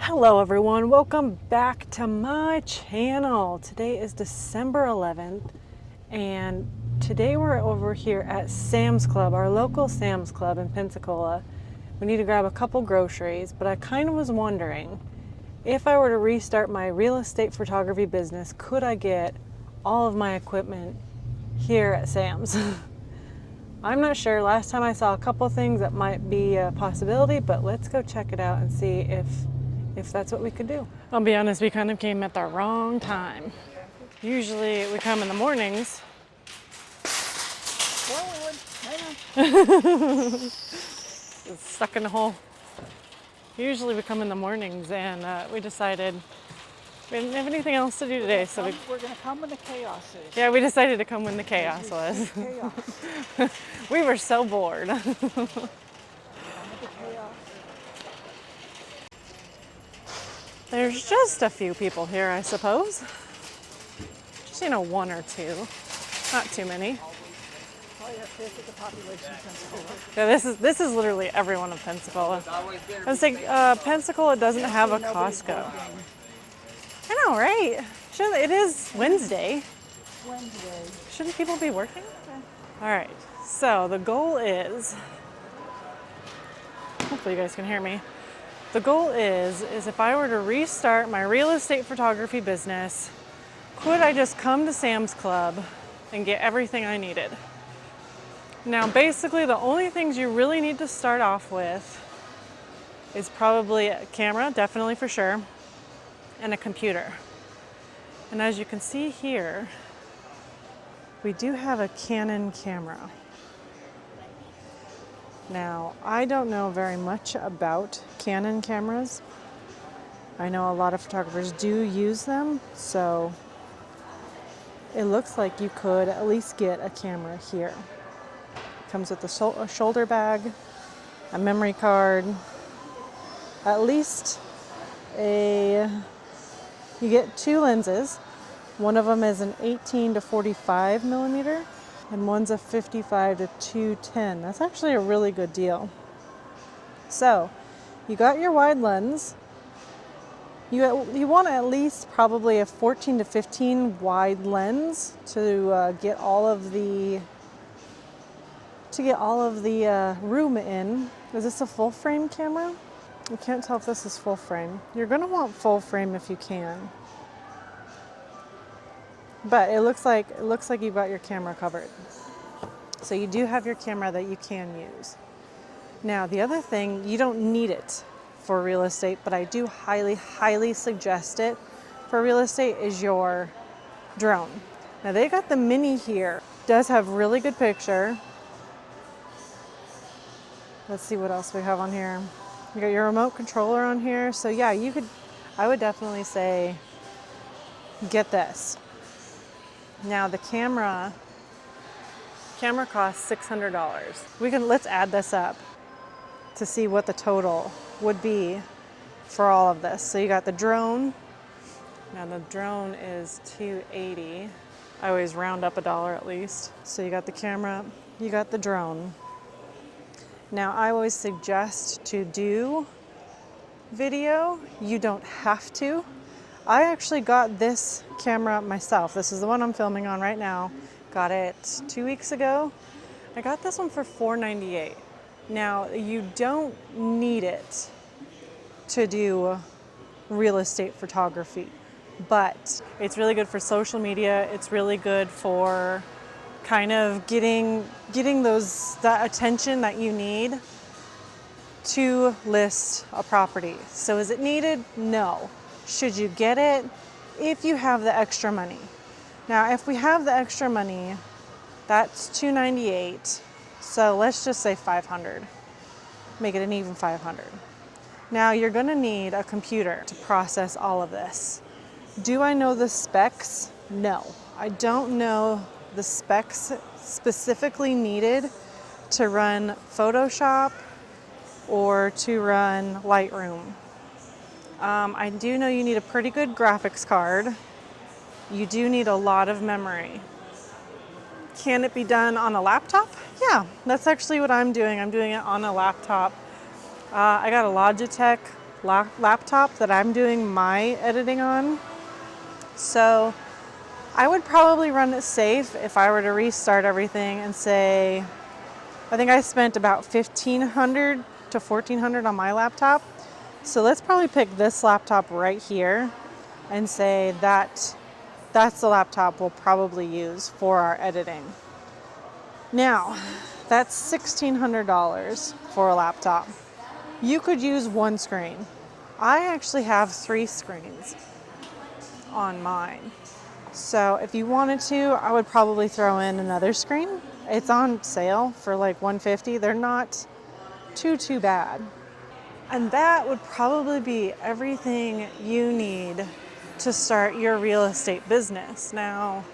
Hello everyone, welcome back to my channel. Today is December 11th and today we're over here at Sam's Club, our local Sam's Club in Pensacola. We need to grab a couple groceries, but I kind of was wondering if I were to restart my real estate photography business, could I get all of my equipment here at Sam's? I'm not sure. Last time I saw a couple things that might be a possibility, but let's go check it out and see if that's what we could do. I'll be honest, we kind of came at the wrong time. Usually we come in the mornings. Well, we would. It's stuck in the hole. Usually we come in the mornings and we decided we didn't have anything else to do today. So we're going to come when the chaos is. yeah, we decided to come when the chaos was. Chaos. We were so bored. Come with the chaos. There's just a few people here, I suppose. Just, one or two. Not too many. Probably a fifth of the population of Pensacola. Yeah, this is literally everyone of Pensacola. I was thinking, Pensacola doesn't have a Costco. I know, right? It is Wednesday. Wednesday. Shouldn't people be working? All right, so the goal is, hopefully you guys can hear me. The goal is if I were to restart my real estate photography business, could I just come to Sam's Club and get everything I needed? Now, basically, the only things you really need to start off with is probably a camera, definitely for sure, and a computer. And as you can see here, we do have a Canon camera. Now, I don't know very much about Canon cameras. I know a lot of photographers do use them, so it looks like you could at least get a camera here. It comes with a shoulder bag, a memory card, at least you get two lenses. One of them is an 18 to 45 millimeter. And one's a 55 to 210. That's actually a really good deal. So, you got your wide lens. You want at least probably a 14 to 15 wide lens to get all of the room in. Is this a full frame camera? I can't tell if this is full frame. You're going to want full frame if you can. But it looks like you've got your camera covered. So you do have your camera that you can use. Now, the other thing, you don't need it for real estate, but I do highly, highly suggest it for real estate, is your drone. Now, they got the Mini here. Does have really good picture. Let's see what else we have on here. You got your remote controller on here. So yeah, I would definitely say get this. Now the camera costs $600. Let's add this up to see what the total would be for all of this. So you got the drone. Now the drone is $280. I always round up $1 at least. So you got the camera, you got the drone. Now I always suggest to do video. You don't have to. I actually got this camera myself. This is the one I'm filming on right now. Got it 2 weeks ago. I got this one for $498. Now, you don't need it to do real estate photography, but it's really good for social media. It's really good for kind of getting that attention that you need to list a property. So is it needed? No. Should you get it? If you have the extra money. Now, if we have the extra money, that's $298. So let's just say $500. Make it an even $500. Now, you're going to need a computer to process all of this. Do I know the specs? No. I don't know the specs specifically needed to run Photoshop or to run Lightroom. I do know you need a pretty good graphics card. You do need a lot of memory. Can it be done on a laptop? Yeah, that's actually what I'm doing. I'm doing it on a laptop. I got a Logitech laptop that I'm doing my editing on. So I would probably run it safe if I were to restart everything and say, I think I spent about $1,500 to $1,400 on my laptop. So let's probably pick this laptop right here and say that that's the laptop we'll probably use for our editing. Now, that's $1,600 for a laptop. You could use one screen. I actually have 3 screens on mine. So if you wanted to, I would probably throw in another screen. It's on sale for like $150. They're not too bad. And that would probably be everything you need to start your real estate business. Now,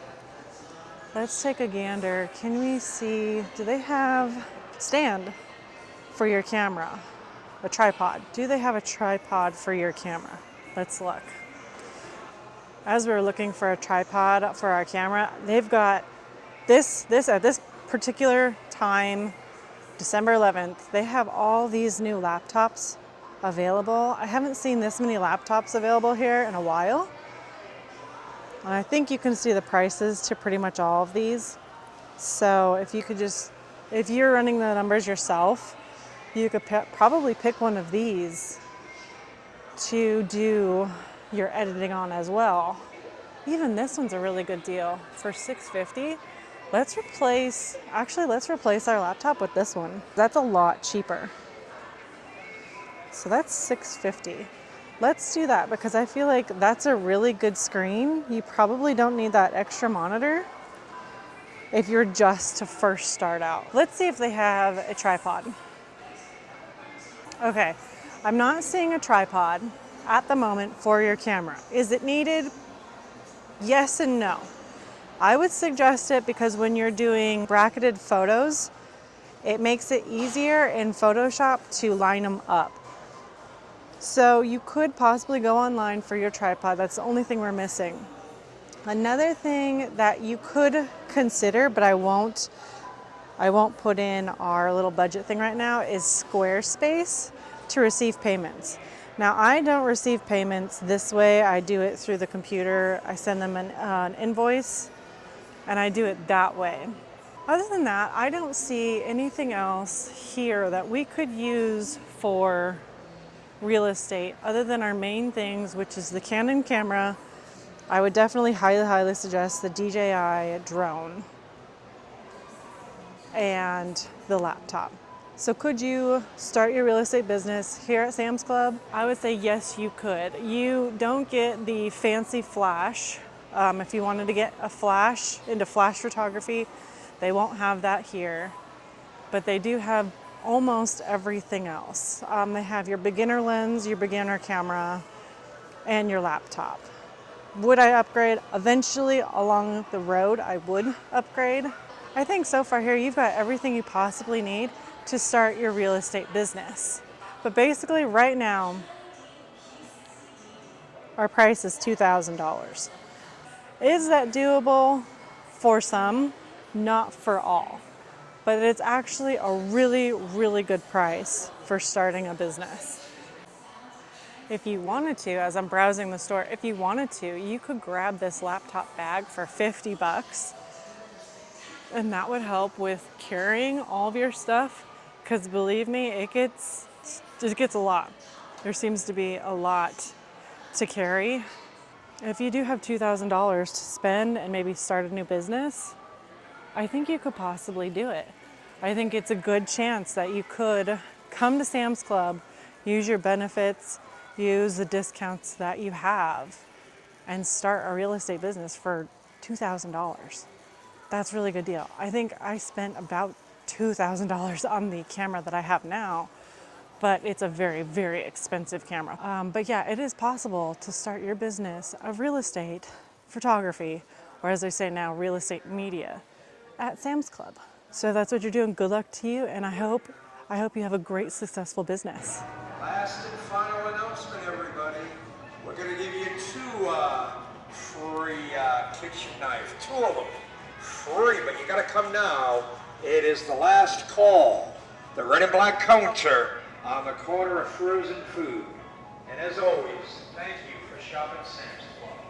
let's take a gander. Can we see, do they have stand for your camera? A tripod. Do they have a tripod for your camera? Let's look. As we're looking for a tripod for our camera, they've got this at this particular time, December 11th, they have all these new laptops available. I haven't seen this many laptops available here in a while. And I think you can see the prices to pretty much all of these. So if you could just, if you're running the numbers yourself, you could probably pick one of these to do your editing on as well. Even this one's a really good deal for $650. Let's replace our laptop with this one. That's a lot cheaper. So that's $650. Let's do that because I feel like that's a really good screen. You probably don't need that extra monitor if you're just to first start out. Let's see if they have a tripod. Okay, I'm not seeing a tripod at the moment for your camera. Is it needed? Yes and no. I would suggest it because when you're doing bracketed photos, it makes it easier in Photoshop to line them up. So you could possibly go online for your tripod. That's the only thing we're missing. Another thing that you could consider, but I won't put in our little budget thing right now, is Squarespace to receive payments. Now, I don't receive payments this way. I do it through the computer. I send them an invoice, and I do it that way. Other than that, I don't see anything else here that we could use for real estate other than our main things, which is the Canon camera. I would definitely highly suggest the DJI drone and the laptop. So could you start your real estate business here at Sam's Club? I would say yes, you could. You don't get the fancy flash. If you wanted to get a flash into flash photography, they won't have that here, but they do have almost everything else. They have your beginner lens, your beginner camera, and your laptop. Would I upgrade? Eventually, along the road, I would upgrade. I think so far here, you've got everything you possibly need to start your real estate business. But basically, right now, our price is $2,000. Is that doable? For some, not for all. But it's actually a really good price for starting a business. If you wanted to, as I'm browsing the store, if you wanted to, you could grab this laptop bag for $50, and that would help with carrying all of your stuff, because believe me, it gets a lot. There seems to be a lot to carry. If you do have $2,000 to spend and maybe start a new business, I think you could possibly do it. I think it's a good chance that you could come to Sam's Club, use your benefits, use the discounts that you have, and start a real estate business for $2,000. That's a really good deal. I think I spent about $2,000 on the camera that I have now, but it's a very expensive camera. But yeah, it is possible to start your business of real estate photography, or as they say now, real estate media, at Sam's Club. So that's what you're doing. Good luck to you, and I hope you have a great, successful business. Last and final announcement, everybody. We're going to give you 2 free kitchen knives. 2 of them. Free, but you got to come now. It is the last call. The red and black counter on the corner of frozen food. And as always, thank you for shopping Sam's Club.